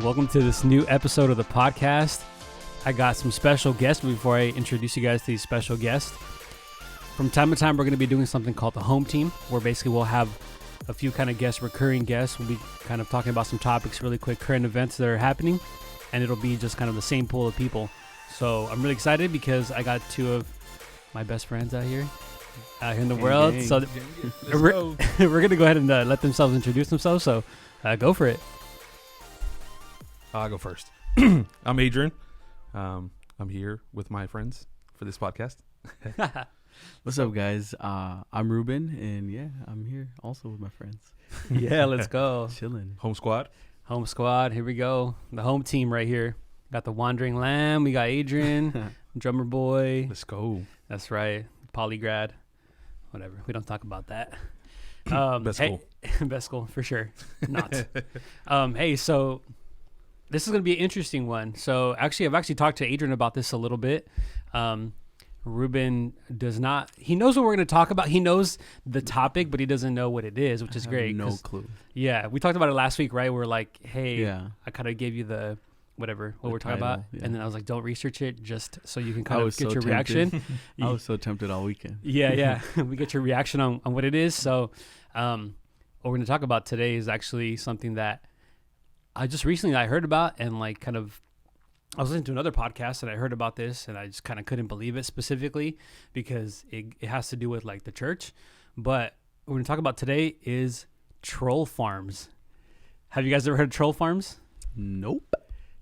Welcome to this new episode of the podcast. I got some special guests. Before I introduce you guys to these special guests, from time to time, we're going to be doing something called the home team, where basically we'll have a few kind of guests, recurring guests. We'll be kind of talking about some topics, really quick, current events that are happening, and it'll be just kind of the same pool of people. So I'm really excited because I got two of my best friends out here in the world. Dang. So we're going to go ahead and let themselves introduce themselves. So go for it. I'll go first. I'm Adrian. I'm here with my friends for this podcast. What's up, guys? I'm Ruben, and yeah, I'm here also with my friends. Yeah, let's go. Chilling. Home squad. Home squad, here we go. The home team right here. Got the Wandering Lamb. We got Adrian, drummer boy. Let's go. That's right. Polygrad. Whatever. We don't talk about that. Best school. Best school, for sure. Not. Hey, so this is going to be an interesting one. So actually, I've actually talked to Adrian about this a little bit. Ruben does not. He knows what we're going to talk about. He knows the topic, but he doesn't know what it is, which is great. No clue. Yeah, we talked about it last week, right? We're like, hey, Yeah. I kind of gave you the whatever, what The we're talking title, about. yeah. And then I was like, don't research it just so you can kind I of was get so your tempted. reaction. I was so tempted all weekend. Yeah. We get your reaction on what it is. So what we're going to talk about today is actually something that I just recently I heard about, and like kind of I was listening to another podcast and I heard about this and I just kind of couldn't believe it specifically because it has to do with like the church. But what we're going to talk about today is troll farms. Have you guys ever heard of troll farms? Nope.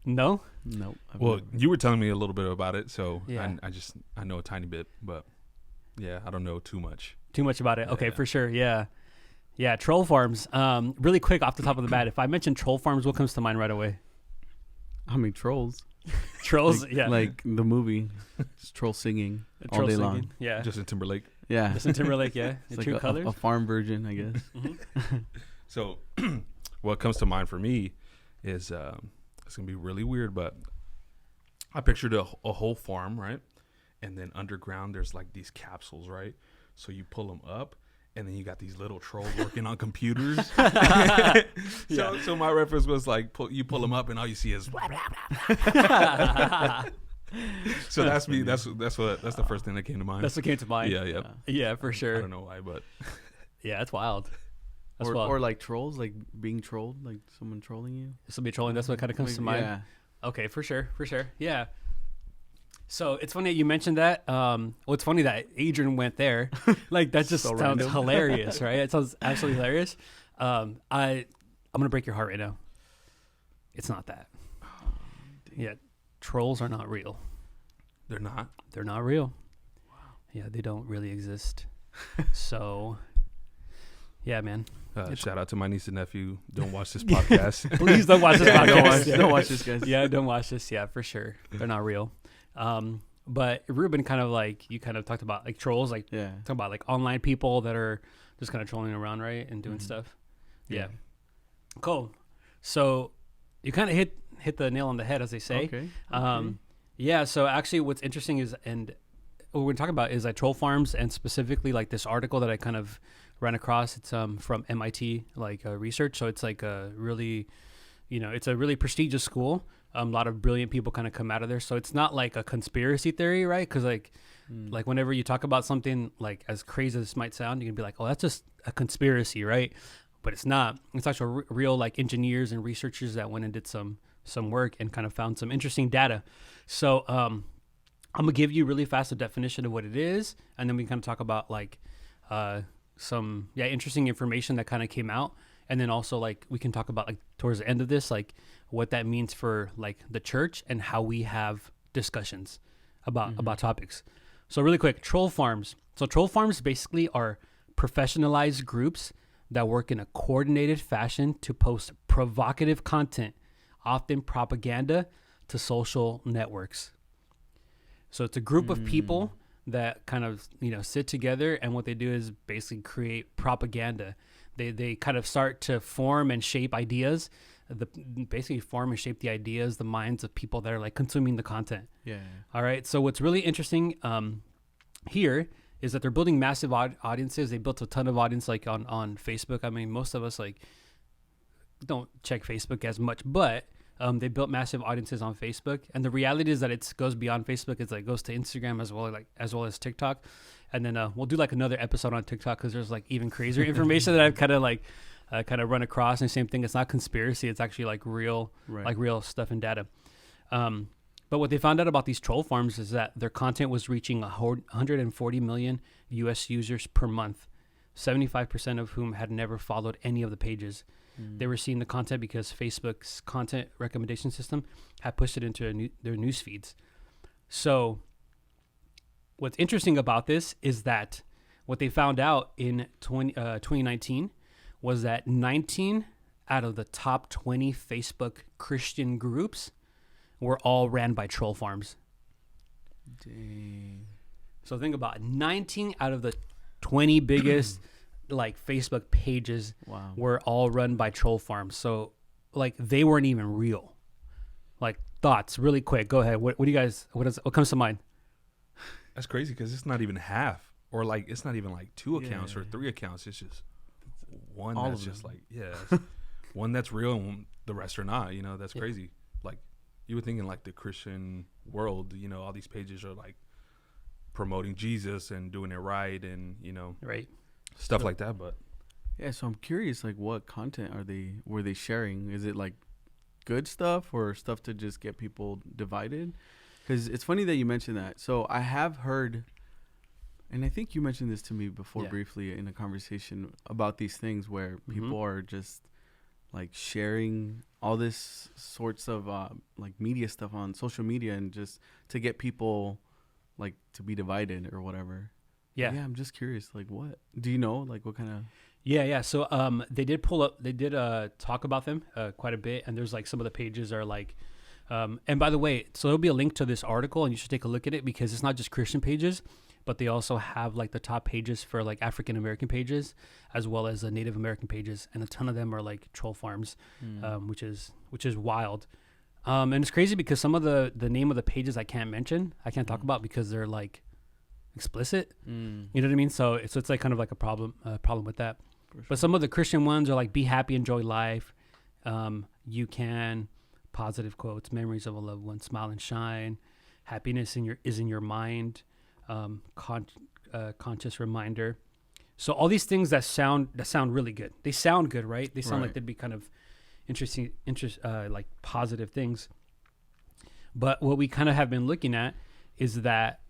No? Nope. Well, you were telling me a little bit about it, so Yeah. I know a tiny bit, but yeah, I don't know too much. Too much about it. Okay, Yeah. for sure. Yeah. Yeah, troll farms. Really quick off the top of the bat, if I mention troll farms, what comes to mind right away? I mean, trolls. Trolls, Like, yeah. Like the movie. It's troll singing all Troll day singing. long. Yeah. Justin Timberlake. Yeah. Justin Timberlake, yeah. It's In like true colors. a farm version, I guess. So what comes to mind for me is it's going to be really weird, but I pictured a whole farm, right? And then underground, there's like these capsules, right? So you pull them up, and then you got these little trolls working on computers. So my reference was like, you pull them up, and all you see is blah, blah, blah. So that's me. That's the first thing that came to mind. That's what came to mind. Yeah. Yeah, for I sure. don't know why, but Yeah, that's wild. That's Or, wild. or like trolls, like being trolled, like someone trolling you. Somebody trolling, that's what kind of comes to mind. Yeah. Okay, for sure. Yeah. So it's funny that you mentioned that. Well, it's funny that Adrian went there. Like that just So sounds random. hilarious, right? It sounds absolutely hilarious. I'm gonna break your heart right now. It's not that. Yeah, trolls are not real. they're not. They're not real. Wow. Yeah, they don't really exist. So, yeah, man. Shout out to my niece and nephew. Don't watch this podcast. Please don't watch this podcast. Don't watch this, guys. Yeah, don't watch this. Yeah, for sure. They're not real. But Ruben kind of like, you kind of talked about like trolls, like Yeah. talking about like online people that are just kind of trolling around, right? And doing Mhm. stuff. Yeah. Cool. So you kind of hit the nail on the head, as they say. Okay. Yeah. So actually what's interesting is, and what we're talking about is like troll farms, and specifically like this article that I kind of ran across. It's from MIT, like research. So it's like a really, it's a really prestigious school. A lot of brilliant people kind of come out of there. So it's not like a conspiracy theory, right? Because like whenever you talk about something like as crazy as this might sound, you can be like, oh, that's just a conspiracy, right? But it's not. It's actually real like engineers and researchers that went and did some work and kind of found some interesting data. So I'm gonna give you really fast a definition of what it is, and then we kind of talk about like some interesting information that kind of came out, and then also like we can talk about like towards the end of this like what that means for like the church and how we have discussions about topics. So really quick, troll farms. So troll farms basically are professionalized groups that work in a coordinated fashion to post provocative content, often propaganda, to social networks. So it's a group of people that kind of, sit together, and what they do is basically create propaganda. They kind of start to form and shape ideas, basically form and shape the ideas, the minds of people that are like consuming the content. Yeah. All right. So what's really interesting here is that they're building massive audiences. They built a ton of audience like on Facebook. I mean, most of us like don't check Facebook as much, but They built massive audiences on Facebook, and the reality is that it goes beyond Facebook. It's like goes to Instagram as well as TikTok, and then we'll do like another episode on TikTok because there's like even crazier information that I've kind of run across. And same thing, it's not conspiracy; it's actually like real, like real stuff and data. But what they found out about these troll farms is that their content was reaching 140 million U.S. users per month, 75% of whom had never followed any of the pages. They were seeing the content because Facebook's content recommendation system had pushed it into their news feeds. So what's interesting about this is that what they found out in 2019 was that 19 out of the top 20 Facebook Christian groups were all ran by troll farms. Dang. So think about it. 19 out of the 20 biggest like Facebook pages were all run by troll farms. So like they weren't even real. Like thoughts really quick. Go ahead. What do you guys, what comes to mind? That's crazy because it's not even half, or like it's not even like 2 accounts or 3 accounts. It's just one all that's just like, one that's real and the rest are not, you know. That's crazy. Like you would think in like the Christian world, you know, all these pages are like promoting Jesus and doing it right, and you know, stuff like that. But so I'm curious, like what content were they sharing? Is it like good stuff or stuff to just get people divided? Because it's funny that you mentioned that. So I have heard, and I think you mentioned this to me before briefly in a conversation about these things where people are just like sharing all this sorts of like media stuff on social media, and just to get people like to be divided or whatever. Yeah, I'm just curious, like what do you know, like what kind of so they did talk about them quite a bit, and there's like some of the pages are like and by the way, so there'll be a link to this article and you should take a look at it, because it's not just Christian pages, but they also have like the top pages for like African American pages as well as the Native American pages, and a ton of them are like troll farms, which is wild. And it's crazy because some of the name of the pages I can't talk about because they're like explicit. You know what I mean? So it's like kind of like a problem with that. Sure. But some of the Christian ones are like, be happy, enjoy life. You can, positive quotes, memories of a loved one, smile and shine. Happiness is in your mind. Conscious reminder. So all these things that sound really good. They sound good, right? They sound like they'd be kind of interesting, like positive things. But what we kind of have been looking at is that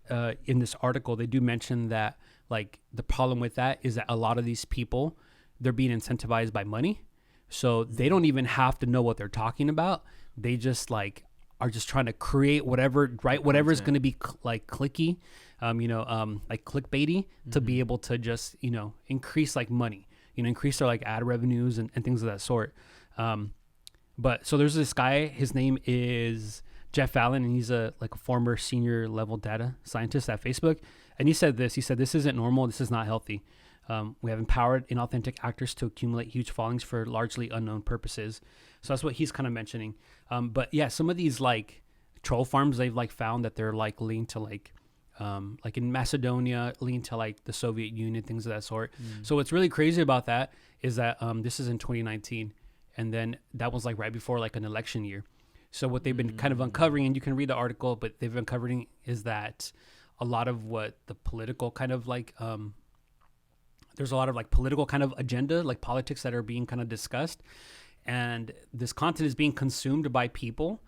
in this article, they do mention that like the problem with that is that a lot of these people, they're being incentivized by money. So they don't even have to know what they're talking about. They just like are just trying to create whatever is going to be like clicky, like clickbaity to be able to just, increase like money, increase their like ad revenues and things of that sort. But so there's this guy, his name is Jeff Allen, and he's a former senior level data scientist at Facebook. And he said this isn't normal. This is not healthy. We have empowered inauthentic actors to accumulate huge followings for largely unknown purposes. So that's what he's kind of mentioning. But yeah, some of these like troll farms, they've like found that they're like linked to like in Macedonia, linked to like the Soviet Union, things of that sort. So what's really crazy about that is that this is in 2019. And then that was like right before like an election year. So what they've been kind of uncovering, and you can read the article, but they've been uncovering is that a lot of what the political kind of like, there's a lot of like political kind of agenda, like politics that are being kind of discussed, and this content is being consumed by people.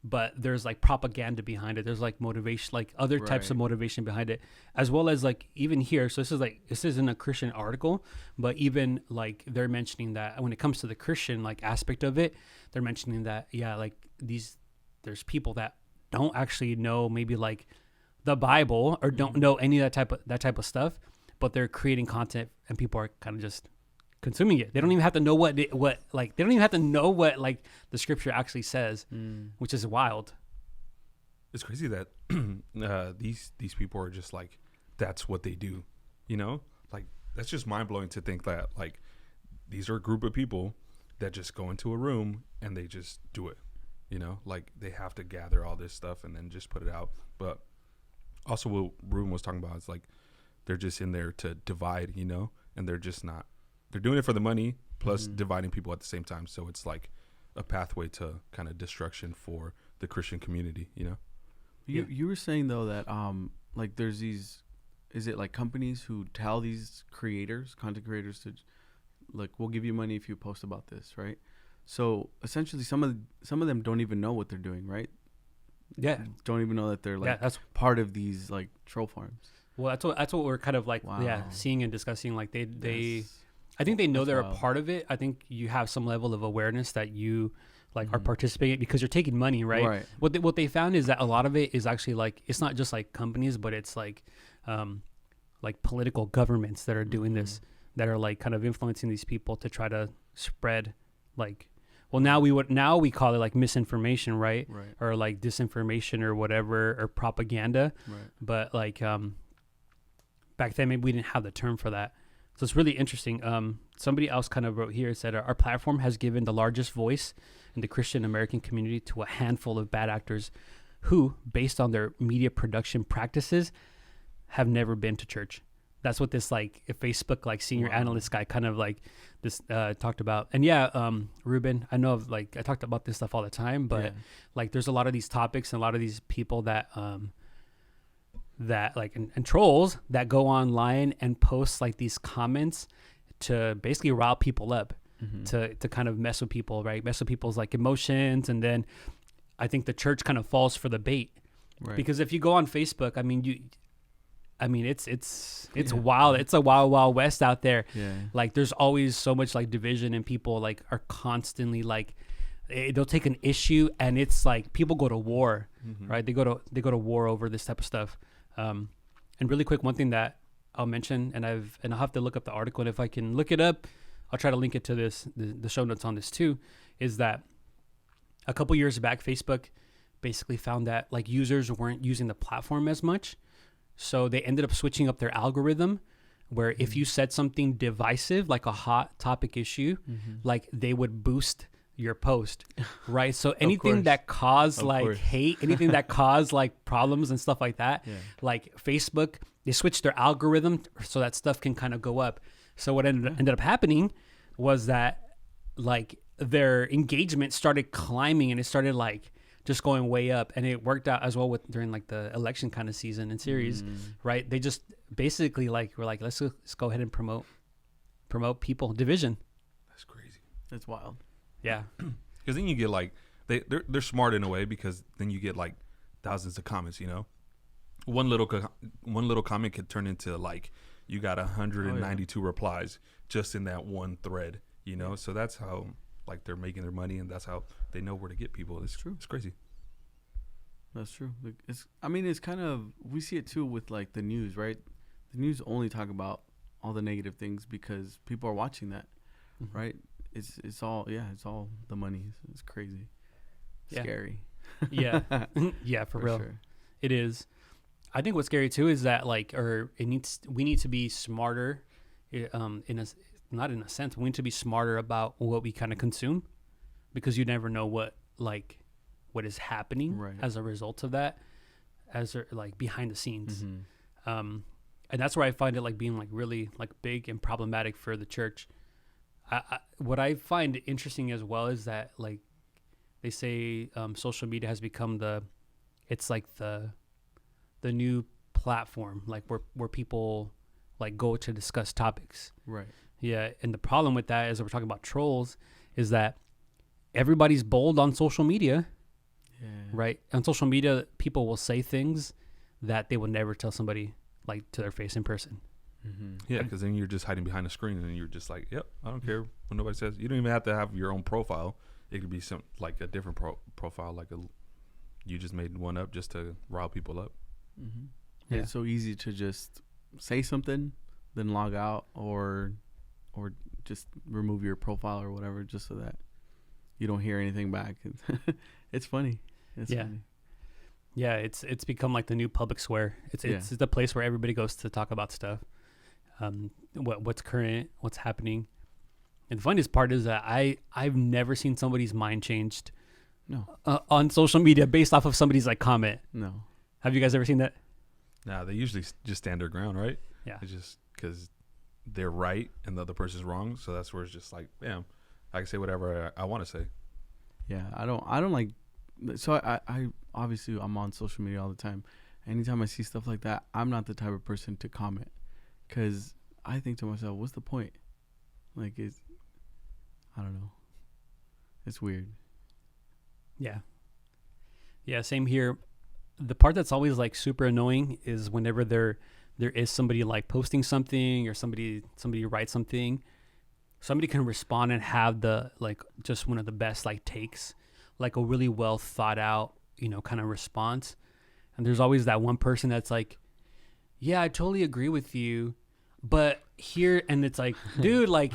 But there's like propaganda behind it. There's like motivation, like other types of motivation behind it, as well as like even here. So this isn't a Christian article, but even like they're mentioning that when it comes to the Christian like aspect of it, they're mentioning that, like there's people that don't actually know maybe like the Bible or don't know any of that type of stuff, but they're creating content and people are kind of just consuming it. They don't even have to know what they don't even have to know what like the scripture actually says, which is wild. It's crazy that these people are just like, that's what they do, like that's just mind blowing to think that like these are a group of people that just go into a room and they just do it, like they have to gather all this stuff and then just put it out. But also what Ruben was talking about is like they're just in there to divide, and they're just not. They're doing it for the money plus dividing people at the same time. So it's like a pathway to kind of destruction for the Christian community, you know? You were saying though that like there's these, is it like companies who tell these content creators to, like, we'll give you money if you post about this, right? So essentially some of them don't even know what they're doing, right? Yeah. Don't even know that they're like that's part of these like troll farms. well, that's what we're kind of like seeing and discussing. Like I think they know they're a part of it. I think you have some level of awareness that you like are participating because you're taking money, right? What they found is that a lot of it is actually like, it's not just like companies, but it's like political governments that are doing this, that are like kind of influencing these people to try to spread like, well, now we call it like misinformation, right? Or like disinformation or whatever, or propaganda. But like back then maybe we didn't have the term for that. So it's really interesting. Somebody else kind of wrote here, said our platform has given the largest voice in the Christian American community to a handful of bad actors who, based on their media production practices, have never been to church. That's what this like Facebook like senior analyst guy kind of like this talked about. And Ruben, I know of like I talked about this stuff all the time, but like there's a lot of these topics and a lot of these people that that like and trolls that go online and post like these comments to basically rile people up, to kind of mess with people, right? Mess with people's like emotions, and then I think the church kind of falls for the bait, because if you go on Facebook, it's wild. It's a wild west out there. Like there's always so much like division, and people like are constantly like they'll take an issue and it's like people go to war, right? They go to war over this type of stuff. And really quick, one thing that I'll mention, and I'll have to look up the article, and if I can look it up, I'll try to link it to the show notes on this too, is that a couple years back, Facebook basically found that like users weren't using the platform as much. So they ended up switching up their algorithm, where if you said something divisive, like a hot topic issue, like they would boost your post, right? So anything that caused like hate, anything that caused like problems and stuff like that, like Facebook, they switched their algorithm so that stuff can kind of go up. So what ended up happening was that like their engagement started climbing, and it started like just going way up, and it worked out as well with during like the election kind of season and series, right? They just basically like were like, let's go ahead and promote people division. That's crazy. That's wild. Yeah, because then you get like they're smart in a way, because then you get like thousands of comments. You know, one little comment could turn into like you got 192 replies just in that one thread. You know, so that's how like they're making their money, and that's how they know where to get people. It's true. It's crazy. That's true. It's kind of, we see it too with like the news, right? The news only talk about all the negative things because people are watching that, right? It's all the money. It's crazy. Scary. Yeah, for real. Sure. It is. I think what's scary too is that like, we need to be smarter, not in a sense, we need to be smarter about what we kind of consume, because you never know what is happening as a result of that, like behind the scenes. And that's where I find it like being like really like big and problematic for the church. What I find interesting as well is that like they say social media has become the new platform, like where people like go to discuss topics. Right. Yeah. And the problem with that is, we're talking about trolls, is that everybody's bold on social media. Yeah. Right. On social media, people will say things that they will never tell somebody like to their face in person. Yeah, because then you're just hiding behind a screen, and you're just like, yep, I don't care what nobody says. You don't even have to have your own profile. It could be some like a different profile, like you just made one up just to rile people up. Yeah, it's so easy to just say something, then log out, or just remove your profile or whatever, just so that you don't hear anything back. It's funny. Funny. Yeah, it's become like the new public square. It's the place where everybody goes to talk about stuff. What's current, what's happening. And the funniest part is that I've never seen somebody's mind changed on social media based off of somebody's like comment. No. Have you guys ever seen that? Nah, they usually just stand their ground, right? Yeah. It's just because they're right and the other person's wrong. So that's where it's just like, damn, I can say whatever I want to say. Yeah, I don't like. So I obviously I'm on social media all the time. Anytime I see stuff like that, I'm not the type of person to comment, because I think to myself, what's the point? Like, I don't know. It's weird. Yeah. Yeah, same here. The part that's always like super annoying is whenever there is somebody like posting something, or somebody writes something, somebody can respond and have the like just one of the best like takes, like a really well thought out, kind of response. And there's always that one person that's like, yeah, I totally agree with you, but here, and it's like, dude, like,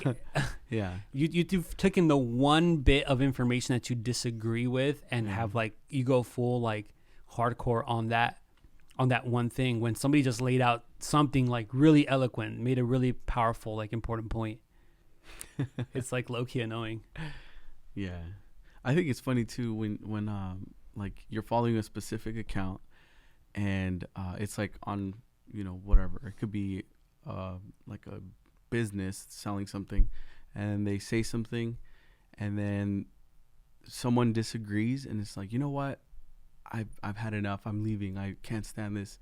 Yeah, you've taken the one bit of information that you disagree with and have like, you go full like hardcore on that one thing, when somebody just laid out something like really eloquent, made a really powerful, like important point. It's like low-key annoying. yeah. I think it's funny too when like you're following a specific account, and it's like on whatever, it could be like a business selling something, and they say something, and then someone disagrees, and it's like, you know what, I've had enough, I'm leaving, I can't stand this.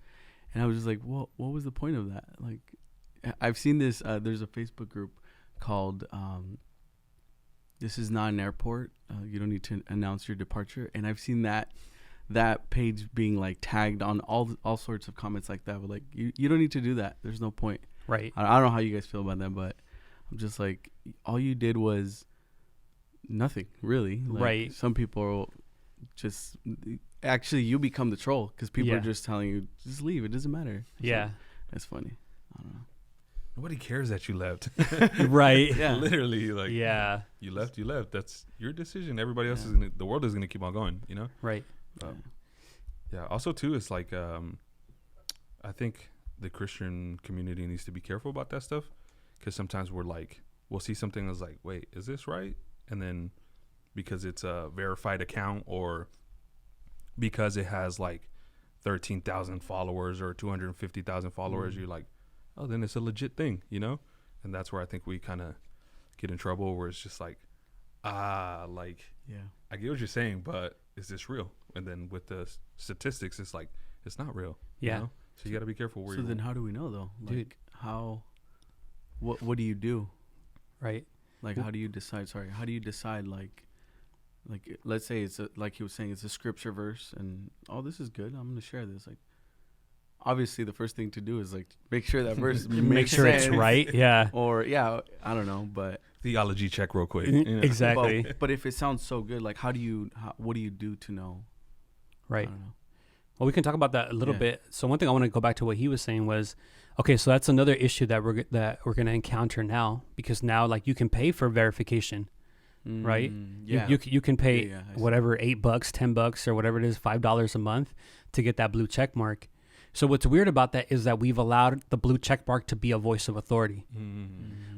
And I was just like, well, what was the point of that? Like, I've seen this, there's a Facebook group called This Is Not an Airport, you don't need to announce your departure. And I've seen that page being like tagged on all sorts of comments like that, but like, you don't need to do that, there's no point. Right. I don't know how you guys feel about that, but I'm just like, all you did was nothing, really. Like, right. Some people just, actually, you become the troll, because people are just telling you, just leave, it doesn't matter. Yeah. So, that's funny. I don't know. Nobody cares that you left. Right. Yeah. Literally, like, yeah. you left. That's your decision. Everybody else Yeah. the world is gonna keep on going. Right. Yeah. Also, too, it's like, I think the Christian community needs to be careful about that stuff, because sometimes we'll see something that's like, wait, is this right? And then because it's a verified account, or because it has like 13,000 followers or 250,000 followers, you're like, oh, then it's a legit thing, And that's where I think we kind of get in trouble, where it's just like, like, Yeah. I get what you're saying, but is this real? And then with the statistics, it's like, it's not real. Yeah. So you got to be careful where So then how do we know, though? Like, Dude. What do you do? Right. Like, how do you decide, like, let's say it's like he was saying, it's a scripture verse, and, oh, this is good, I'm going to share this. Like, obviously the first thing to do is like make sure that verse Make makes sure sense. it's right. Yeah. Or, yeah, I don't know, but theology check real quick. Exactly. but if it sounds so good, like, what do you do to know? Right. I don't know. Well, we can talk about that a little bit. So one thing I want to go back to what he was saying was, okay, so that's another issue that we're going to encounter now, because now like you can pay for verification, right? Yeah. You can pay whatever, $8, $10, or whatever it is, $5 a month to get that blue check mark. So what's weird about that is that we've allowed the blue check mark to be a voice of authority.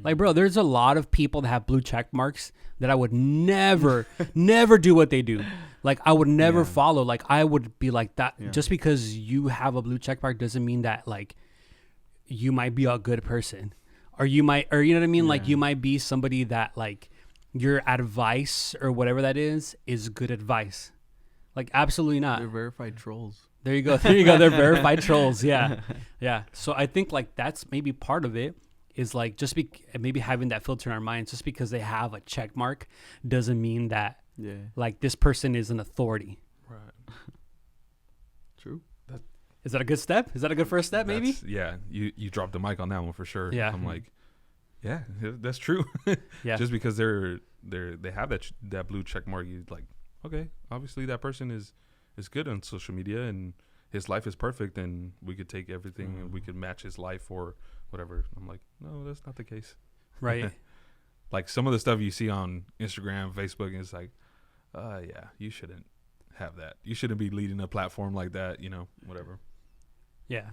Like, bro, there's a lot of people that have blue check marks that I would never, never do what they do. Like, I would never follow. Like, I would be like that. Yeah. Just because you have a blue check mark doesn't mean that, like, you might be a good person. Or you know what I mean? Like, you might be somebody that, like, your advice or whatever that is good advice. Like, absolutely not. They're verified trolls. There you go. They're verified trolls. Yeah. Yeah. So I think like that's maybe part of it, is like just maybe having that filter in our minds. Just because they have a check mark doesn't mean that like this person is an authority. Right. True. Is that a good step? Is that a good first step? Maybe. Yeah. You dropped the mic on that one for sure. Yeah. I'm like, yeah, that's true. Yeah. Just because they have that blue check mark, you like, okay, obviously that person is good on social media and his life is perfect, and we could take everything and we could match his life or whatever. I'm like, no, that's not the case. Right. Like some of the stuff you see on Instagram, Facebook, and it's like, yeah, you shouldn't have that. You shouldn't be leading a platform like that, whatever. Yeah.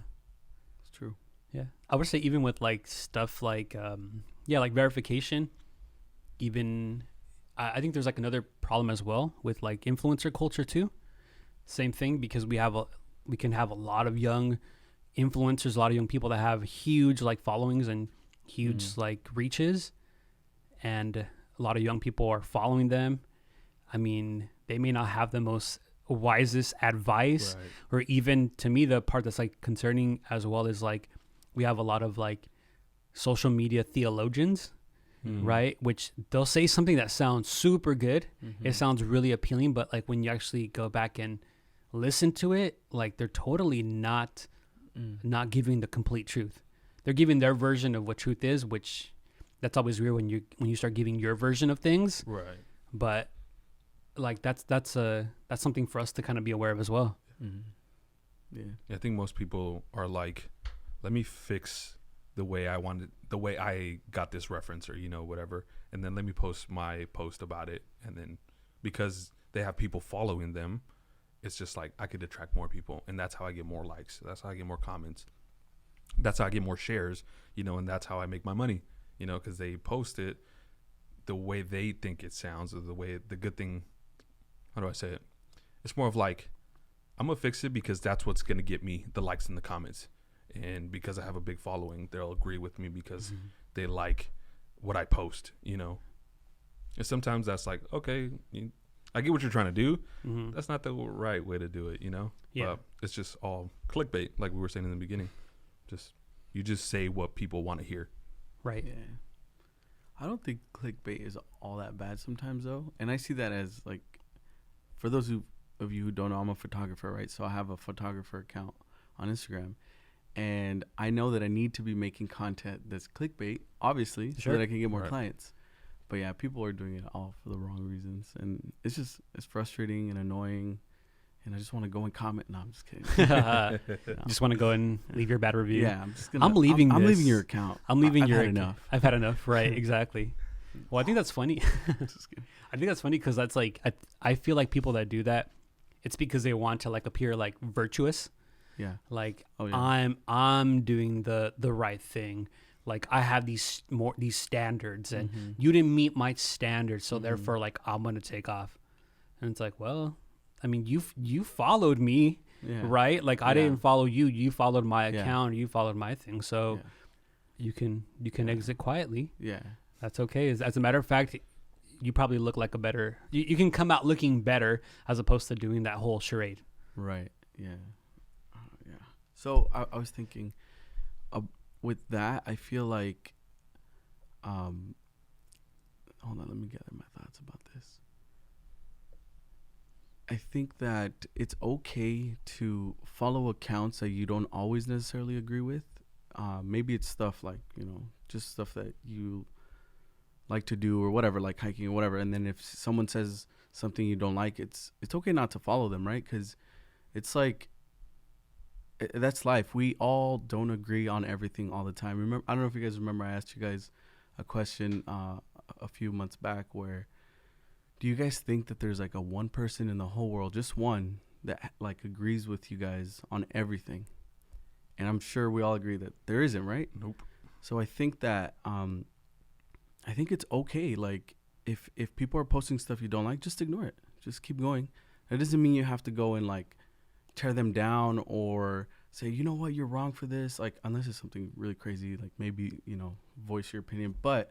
It's true. Yeah. I would say even with like stuff like, like verification, even I think there's like another problem as well with like influencer culture too. Same thing, because we can have a lot of young influencers, a lot of young people that have huge like followings and huge like reaches, and a lot of young people are following them. I mean, they may not have the most wisest advice, or even to me, the part that's like concerning as well is like, we have a lot of like social media theologians, right? Which they'll say something that sounds super good. It sounds really appealing, but like when you actually go back and listen to it, like they're totally not giving the complete truth. They're giving their version of what truth is, which that's always weird when you start giving your version of things. Right. But like that's something for us to kind of be aware of as well. Yeah. I think most people are like, let me fix the way I got this reference, or whatever, and then let me post my post about it, and then because they have people following them, it's just like I could attract more people, and that's how I get more likes, that's how I get more comments, that's how I get more shares, and that's how I make my money, because they post it the way they think it sounds, or the good thing. How do I say it? It's more of like, I'm gonna fix it because that's what's gonna get me the likes in the comments. And because I have a big following, they'll agree with me because they like what I post, And sometimes that's like, okay, I get what you're trying to do. That's not the right way to do it, Yeah. But it's just all clickbait, like we were saying in the beginning. You just say what people want to hear. Right. Yeah. I don't think clickbait is all that bad sometimes, though. And I see that as, like, for those of you who don't know, I'm a photographer, right? So I have a photographer account on Instagram. And I know that I need to be making content that's clickbait, obviously, so that I can get more clients. But yeah, people are doing it all for the wrong reasons. And it's frustrating and annoying. And I just want to go and comment. No, I'm just kidding. Just want to go and leave your bad review. Yeah, I'm leaving I'm leaving your account. I'm leaving I've your had enough. I've had enough. Right, exactly. Well, I think that's funny. I think that's funny because that's like, I feel like people that do that, it's because they want to like appear like virtuous. Yeah. Like, I'm doing the right thing. Like, I have these standards, and you didn't meet my standards, so therefore, like, I'm gonna take off. And it's like, well, I mean, you followed me, right? Like, I didn't follow you. You followed my account. You followed my thing. So you can exit quietly. Yeah, that's okay. As a matter of fact, you probably look like a better. You can come out looking better as opposed to doing that whole charade. Right. Yeah. So I was thinking, with that, I feel like, hold on, let me gather my thoughts about this. I think that it's okay to follow accounts that you don't always necessarily agree with. Maybe it's stuff like, just stuff that you like to do or whatever, like hiking or whatever. And then if someone says something you don't like, it's okay not to follow them, right? Because it's like, that's life. We all don't agree on everything all the time. Remember, I don't know if you guys remember, I asked you guys a question a few months back where, do you guys think that there's like a one person in the whole world, just one, that like agrees with you guys on everything? And I'm sure we all agree that there isn't, right? Nope. So I think that I think it's okay. Like if people are posting stuff you don't like, just ignore it. Just keep going. That doesn't mean you have to go and like tear them down or say, you know what, you're wrong for this. Like, unless it's something really crazy, like maybe, voice your opinion. But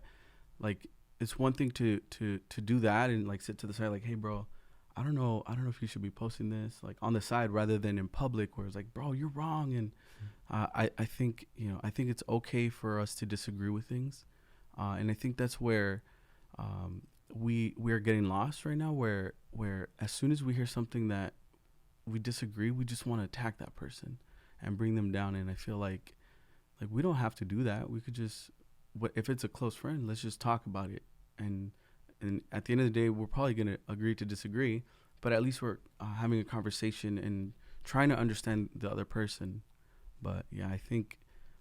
like, it's one thing to do that and like sit to the side, like, hey bro, I don't know if you should be posting this, like on the side rather than in public where it's like, bro, you're wrong. And I think it's okay for us to disagree with things. And I think that's where we're getting lost right now, where as soon as we hear something that we disagree, we just want to attack that person and bring them down. And I feel like we don't have to do that. We could just, if it's a close friend, let's just talk about it. And at the end of the day, we're probably going to agree to disagree, but at least we're having a conversation and trying to understand the other person. But yeah, I think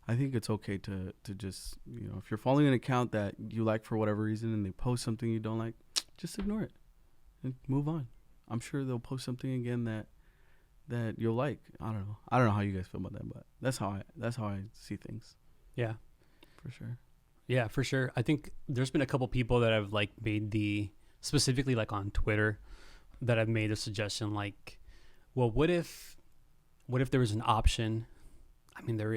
it's okay to just, if you're following an account that you like for whatever reason and they post something you don't like, just ignore it and move on. I'm sure they'll post something again that you'll like. I don't know how you guys feel about that, but that's how I see things. Yeah, for sure. Yeah, for sure. I think there's been a couple people that have like made specifically like on Twitter, that have made a suggestion like, well, what if there was an option? I mean, there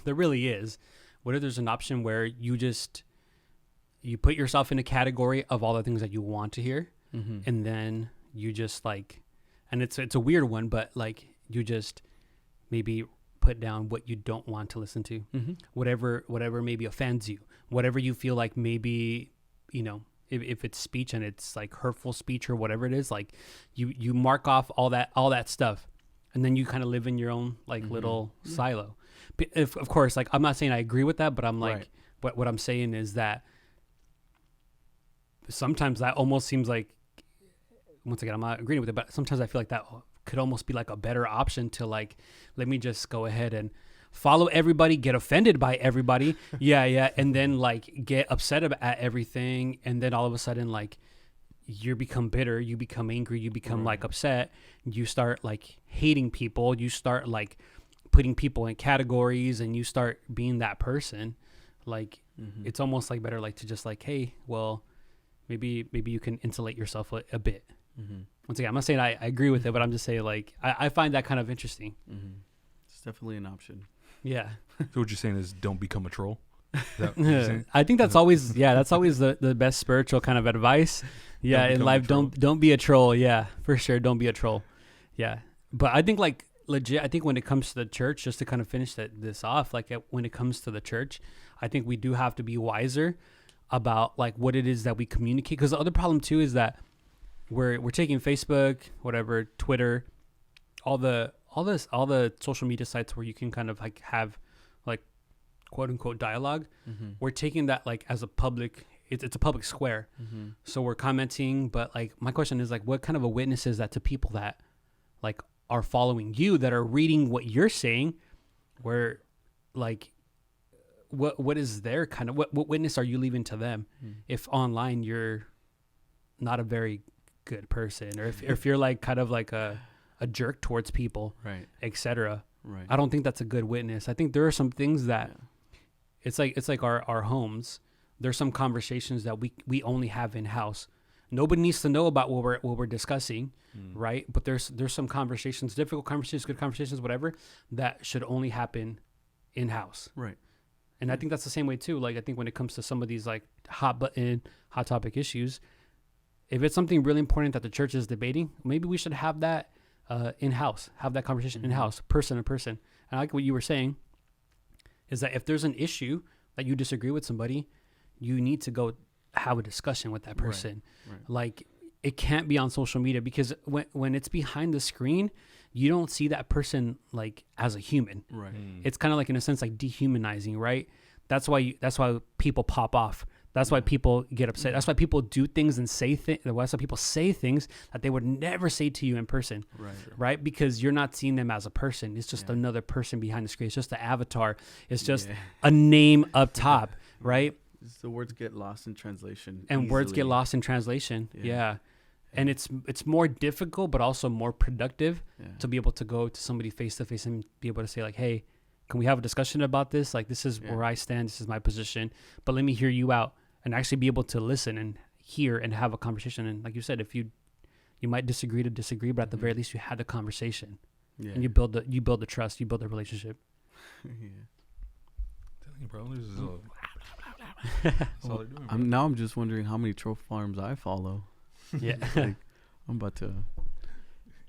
really is. What if there's an option where you put yourself in a category of all the things that you want to hear, and then you just like, and it's a weird one, but like you just maybe put down what you don't want to listen to, whatever maybe offends you, whatever you feel like maybe, you know, if it's speech and it's like hurtful speech or whatever it is, like you mark off all that stuff, and then you kind of live in your own like little silo. If, of course, like I'm not saying I agree with that, but I'm like, what I'm saying is that sometimes that almost seems like, once again, I'm not agreeing with it, but sometimes I feel like that could almost be like a better option to like, let me just go ahead and follow everybody, get offended by everybody. And then like get upset at everything. And then all of a sudden, like you become bitter, you become angry, you become like upset. You start like hating people. You start like putting people in categories, and you start being that person. Like it's almost like better like to just like, hey, well, maybe you can insulate yourself a bit. Once again, I'm not saying I agree with it, but I'm just saying like I find that kind of interesting. It's definitely an option. Yeah. So what you're saying is don't become a troll? Is that what you're saying? I think that's always that's always the best spiritual kind of advice. Yeah, in life, don't be a troll. Yeah, for sure, don't be a troll. Yeah, but I think like legit, I think when it comes to the church, just to kind of finish this off, like when it comes to the church, I think we do have to be wiser about like what it is that we communicate. Because the other problem too is that we're taking Facebook, whatever, Twitter, all the social media sites where you can kind of like have like quote unquote dialogue. We're taking that like as a public, it's a public square. So we're commenting, but like my question is like, what kind of a witness is that to people that like are following you, that are reading what you're saying? Where like what is their kind of what witness are you leaving to them if online you're not a very good person, or if you're like kind of like a jerk towards people, right, etc. Right. I don't think that's a good witness. I think there are some things that it's like our homes. There's some conversations that we only have in house. Nobody needs to know about what we're discussing, right? But there's some conversations, difficult conversations, good conversations, whatever, that should only happen in house. Right. And I think that's the same way too. Like I think when it comes to some of these like hot topic issues, if it's something really important that the church is debating, maybe we should have that in-house, have that conversation in-house, person to person. And I like what you were saying is that if there's an issue that you disagree with somebody, you need to go have a discussion with that person. Right. Like it can't be on social media, because when it's behind the screen, you don't see that person like as a human. Right. It's kind of like in a sense like dehumanizing, right? That's why people pop off. That's why people get upset. That's why people do things and say things. That's why people say things that they would never say to you in person. Right. Right? Because you're not seeing them as a person. It's just another person behind the screen. It's just an avatar. It's just a name up top. Right? The words get lost in translation. And easily. Words get lost in translation. Yeah. And it's more difficult, but also more productive to be able to go to somebody face to face and be able to say like, hey, can we have a discussion about this? Like, this is where I stand. This is my position. But let me hear you out. And actually be able to listen and hear and have a conversation. And like you said, if you might disagree, but at the very least you had the conversation. Yeah. And you build the trust, you build the relationship. Telling you, bro, this is that's all they're doing. Now I'm just wondering how many troll farms I follow. Yeah. Like, I'm about to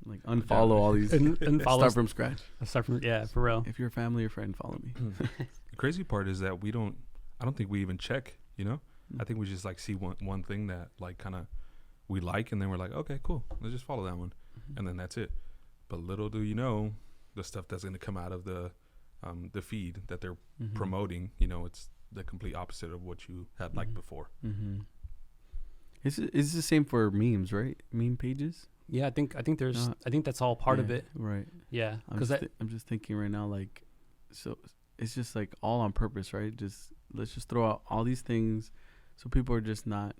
like unfollow all these. Start from scratch. For real. If you're a family or friend, follow me. The crazy part is that I don't think we even check, you know? I think we just like see one thing that like kind of we like, and then we're like, okay, cool, let's just follow that one, and then that's it. But little do you know, the stuff that's going to come out of the feed that they're promoting, you know, it's the complete opposite of what you had liked before. It's the same for memes, right? Meme pages. Yeah, I think there's I think that's all part of it. Right. Yeah, because I'm just thinking right now, like, so it's just like all on purpose, right? Let's just throw out all these things, so people are just not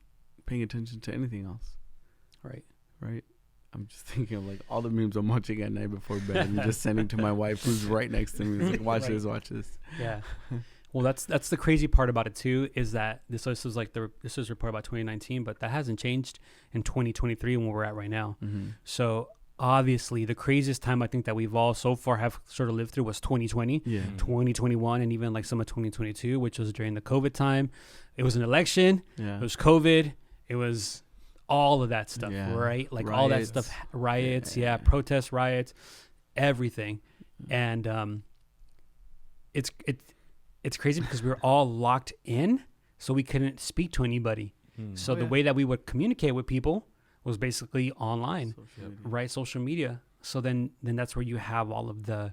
paying attention to anything else. Right. I'm just thinking of like all the memes I'm watching at night before bed and just sending to my wife who's right next to me. It's like, watch this. Yeah. Well, that's the crazy part about it too, is that this was reported about 2019, but that hasn't changed in 2023 when we're at right now. So obviously the craziest time I think that we've all so far have sort of lived through was 2020, 2021, and even like some of 2022, which was during the COVID time. It was an election. Yeah. It was COVID. It was all of that stuff, Yeah. right? Like Riots. all that stuff, riots, Yeah. protests, riots, everything. And it's crazy because we were all locked in, so we couldn't speak to anybody. So the way that we would communicate with people was basically online, right? Social media. So then that's where you have all of the,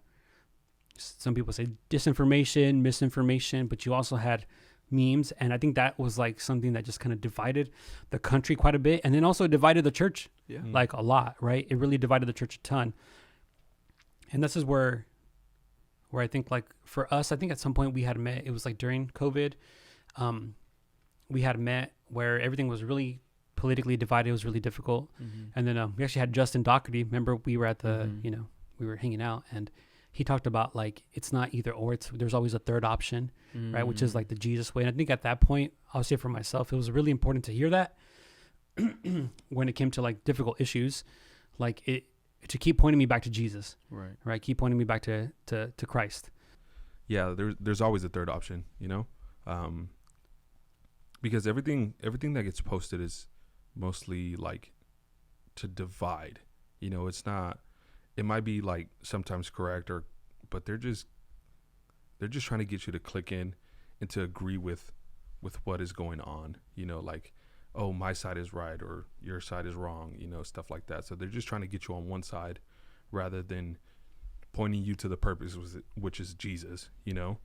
some people say disinformation, misinformation, but you also had memes. And I think that was like something that just kind of divided the country quite a bit. And then also divided the church like a lot, right? It really divided the church a ton. And this is where I think like for us, I think at some point we had met, it was like during COVID, we had met where everything was really politically divided. It was really difficult. And then we actually had Justin Doherty. Remember we were at the, we were hanging out, and he talked about like, it's not either or, there's always a third option, right? Which is like the Jesus way. And I think at that point, I'll say for myself, it was really important to hear that when it came to like difficult issues, like it, to keep pointing me back to Jesus, right? Keep pointing me back to Christ. Yeah. There's always a third option, because everything that gets posted is mostly like to divide, it's not, it might be like sometimes correct but they're just trying to get you to click in and to agree with what is going on, like, oh, my side is right or your side is wrong, stuff like that. So they're just trying to get you on one side rather than pointing you to the purpose, which is Jesus. What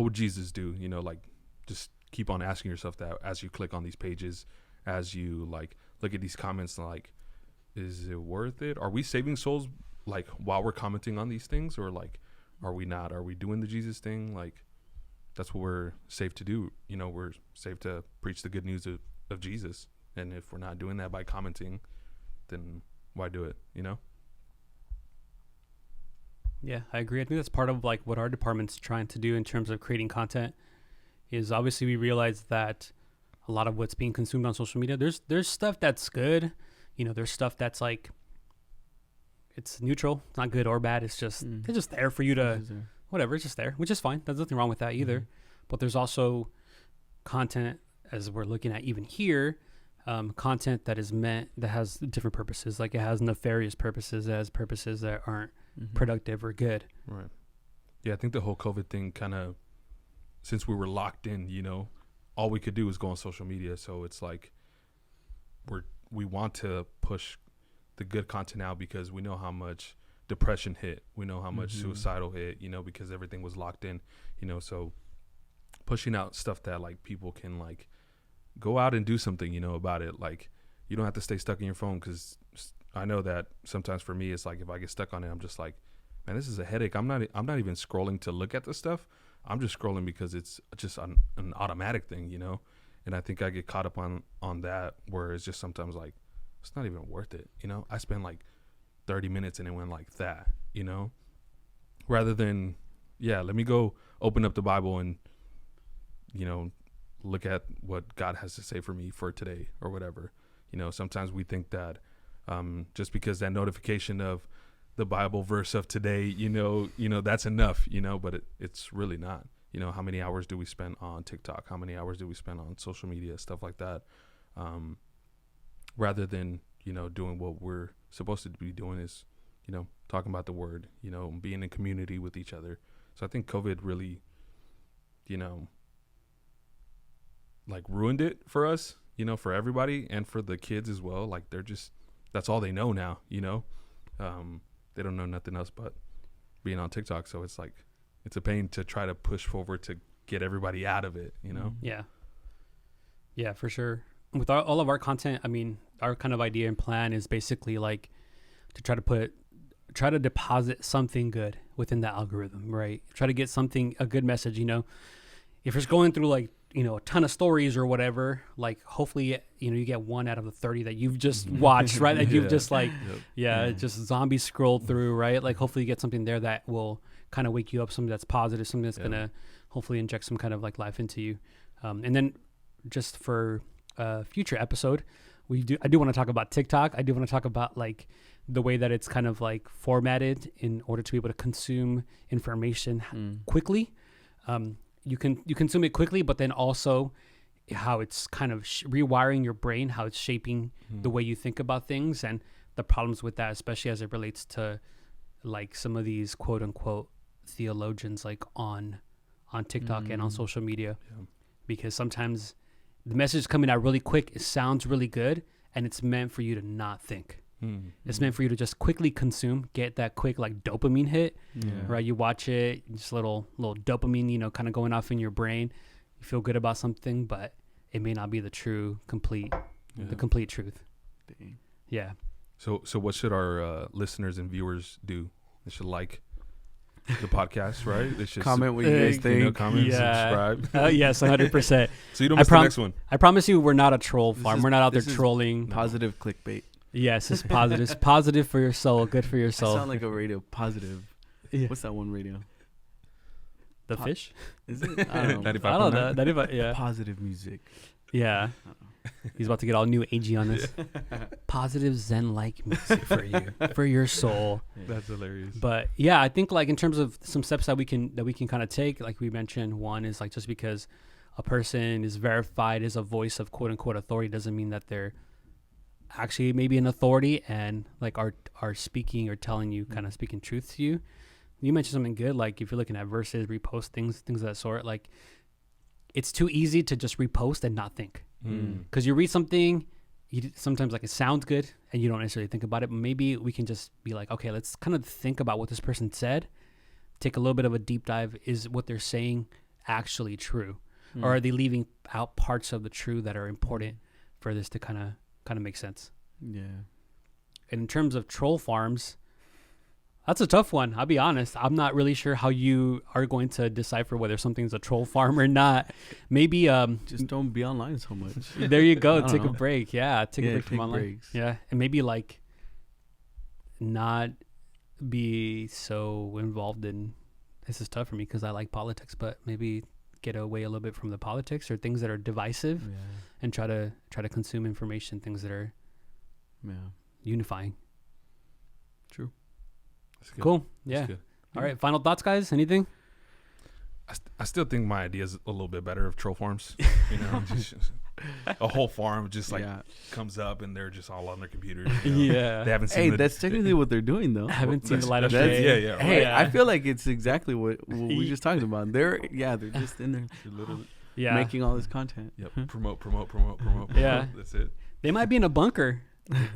would Jesus do? Like, just keep on asking yourself that as you click on these pages, as you like look at these comments, like, is it worth it? Are we saving souls like while we're commenting on these things, or like, are we not? Are we doing the Jesus thing? Like, that's what we're safe to do. We're safe to preach the good news of Jesus. And if we're not doing that by commenting, then why do it? Yeah, I agree. I think that's part of like what our department's trying to do in terms of creating content. Is obviously we realize that a lot of what's being consumed on social media, there's stuff that's good, there's stuff that's like, it's neutral, it's not good or bad, it's just it's just there for you to whatever, it's just there, which is fine. There's nothing wrong with that either. But there's also content, as we're looking at even here, content that is meant, that has different purposes. Like it has nefarious purposes, it has purposes that aren't productive or good. Right. Yeah, I think the whole COVID thing kind of, since we were locked in, all we could do was go on social media. So it's like we want to push the good content out because we know how much depression hit. We know how much suicidal hit, because everything was locked in, so pushing out stuff that like people can like go out and do something, about it. Like, you don't have to stay stuck in your phone, because I know that sometimes for me, it's like if I get stuck on it, I'm just like, man, this is a headache. I'm not even scrolling to look at the stuff. I'm just scrolling because it's just an automatic thing, and I think I get caught up on that, where it's just sometimes like, it's not even worth it. I spent like 30 minutes and it went like that, rather than, let me go open up the Bible and, look at what God has to say for me for today or whatever. Sometimes we think that just because that notification of the Bible verse of today, that's enough, but it's really not. How many hours do we spend on TikTok? How many hours do we spend on social media, stuff like that? Rather than, doing what we're supposed to be doing is, talking about the word, being in community with each other. So I think COVID really, like ruined it for us, for everybody and for the kids as well. Like that's all they know now, they don't know nothing else but being on TikTok. So it's like, it's a pain to try to push forward to get everybody out of it, Yeah, for sure. With all of our content, I mean, our kind of idea and plan is basically like to try to deposit something good within the algorithm, right? Try to get a good message, if it's going through like, a ton of stories or whatever, like hopefully, you get one out of the 30 that you've just watched, right? That you've just like, just zombie scrolled through, right? Like hopefully you get something there that will kind of wake you up, something that's positive, something that's going to hopefully inject some kind of like life into you. And then just for a future episode, I do want to talk about TikTok. I do want to talk about like the way that it's kind of like formatted in order to be able to consume information quickly. You consume it quickly, but then also how it's kind of rewiring your brain, how it's shaping the way you think about things, and the problems with that, especially as it relates to like some of these quote unquote theologians like on TikTok and on social media, because sometimes the message is coming out really quick. It sounds really good, and it's meant for you to not think. It's meant for you to just quickly consume, get that quick like dopamine hit, right? You watch it, just little dopamine, you know, kind of going off in your brain. You feel good about something, but it may not be the complete truth. Dang. Yeah. So what should our listeners and viewers do? They should like the podcast, right? They should comment what you guys think. Comment, subscribe. Yes, 100%. So you don't miss the next one. I promise you, we're not a troll farm. We're not out there trolling. Positive clickbait. Yes, it's positive. It's positive for your soul. Good for your soul. I sound like a radio. Positive. Yeah. What's that one radio? The Fish? Is it? I don't know. 95.9? I don't know. 95, yeah. Positive music. Yeah. He's about to get all new agey on us. Positive Zen-like music for you, for your soul. That's hilarious. But yeah, I think like in terms of some steps that we can kind of take, like we mentioned, one is like just because a person is verified as a voice of quote unquote authority doesn't mean that they're actually maybe an authority and like are speaking or telling you, kind of speaking truth to you. You mentioned something good, like if you're looking at verses, repost things of that sort, like it's too easy to just repost and not think. Because you read something, sometimes like it sounds good and you don't necessarily think about it, but maybe we can just be like, okay, let's kind of think about what this person said, take a little bit of a deep dive. Is what they're saying actually true? Or are they leaving out parts of the truth that are important for this to kind of make sense? Yeah. And in terms of troll farms, that's a tough one. I'll be honest. I'm not really sure how you are going to decipher whether something's a troll farm or not. Maybe just don't be online so much. There you go. Take a break. Yeah, take a break from online. Breaks. Yeah, and maybe like not be so involved in. This is tough for me because I like politics, but maybe get away a little bit from the politics or things that are divisive, and try to consume information, things that are unifying. True. Cool. Yeah. All right. Final thoughts, guys? Anything? I still think my idea is a little bit better of troll farms. You know, just a whole farm just like comes up and they're just all on their computers. You know? They haven't seen. Hey, that's technically what they're doing, though. Haven't seen the light of day. Yeah. Hey, I feel like it's exactly what we just talked about. They're just in there, literally making all this content. Yep. Promote. Yeah. That's it. They might be in a bunker.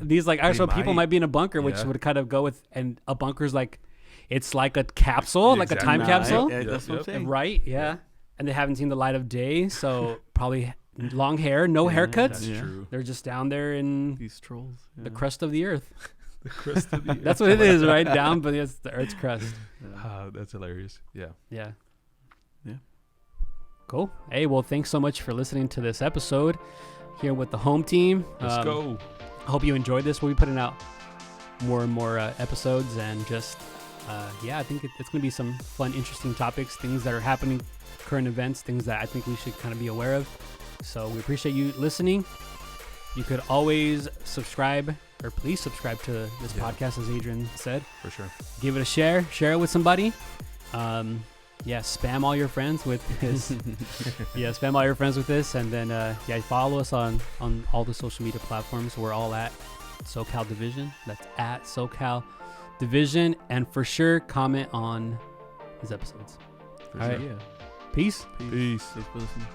These like actual people might be in a bunker, which would kind of go with, and a bunker's like, it's like a capsule, like a time capsule. That's what I'm saying. Right? Yeah. And they haven't seen the light of day, so probably long hair, no haircuts. That's true. They're just down there in these trolls, the crust of the earth. The crust of the earth. That's what it is, right? Down beneath the earth's crust. That's hilarious. Yeah. Cool. Hey, well, thanks so much for listening to this episode here with the home team. Let's go. I hope you enjoyed this. We'll be putting out more and more episodes, and just I think it's going to be some fun, interesting topics, things that are happening, current events, things that I think we should kind of be aware of. So we appreciate you listening. You could always subscribe, or please subscribe to this podcast, as Adrian said. For sure. Give it a share it with somebody. Spam all your friends with this. Spam all your friends with this, and then follow us on all the social media platforms. We're all at SoCalDivision. That's at SoCalDivision, and for sure comment on these episodes. All right. Yeah. Peace. Thanks for listening.